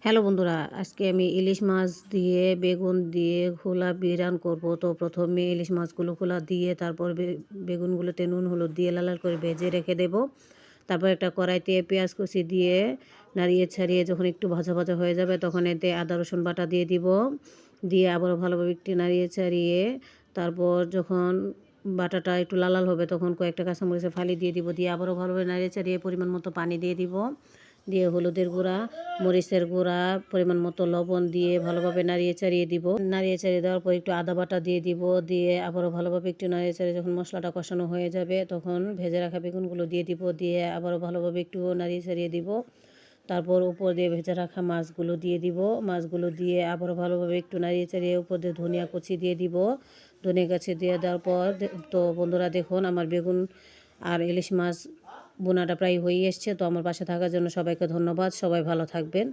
Hello বন্ধুরা, আজকে আমি ইলিশ মাছ দিয়ে বেগুন দিয়ে খোলা বিরান করব। তো প্রথমে ইলিশ মাছগুলো খোলা দিয়ে তারপর বেগুনগুলোতে নুন হলুদ দিয়ে লাল লাল করে ভেজে রেখে দেব। তারপর একটা কড়াইতে পেঁয়াজ কুচি দিয়ে নাড়িয়ে ছাড়িয়ে যখন একটু ভাজা ভাজা হয়ে যাবে তখন এতে আদা রসুন বাটা দিয়ে দিব। দিয়ে আবারও ভালোভাবে একটু নাড়িয়ে ছাড়িয়ে তারপর যখন বাটাটা একটু লাল লাল হবে তখন কয়েকটা কাঁচামরিচের ফালি দিয়ে দিব। দিয়ে আবারও ভালোভাবে নাড়িয়ে ছাড়িয়ে পরিমাণ মতো পানি দিয়ে দিব। দিয়ে হলুদের গুঁড়া, মরিচের গুঁড়া, পরিমাণ মতো লবণ দিয়ে ভালোভাবে নাড়িয়ে চাড়িয়ে দিব। নাড়িয়ে চাড়িয়ে দেওয়ার পর একটু আদা বাটা দিয়ে দিব। দিয়ে আবারও ভালোভাবে একটু নাড়িয়ে চাড়িয়ে যখন মশলাটা কষানো হয়ে যাবে তখন ভেজে রাখা বেগুনগুলো দিয়ে দিব। দিয়ে আবারও ভালোভাবে একটু নাড়িয়ে চাড়িয়ে দিব। তারপর উপর দিয়ে ভেজে রাখা মাছগুলো দিয়ে দিব। মাছগুলো দিয়ে আবারও ভালোভাবে একটু নাড়িয়ে চাড়িয়ে উপর দিয়ে ধনিয়া কুচি দিয়ে দিব। ধনিয়া কুচি দিয়ে দেওয়ার পর তো বন্ধুরা দেখুন আমার বেগুন আর ইলিশ মাছ বোনাটা প্রায় হয়ে এসছে। তো আমার পাশে থাকার জন্য সবাইকে ধন্যবাদ। সবাই ভালো থাকবেন।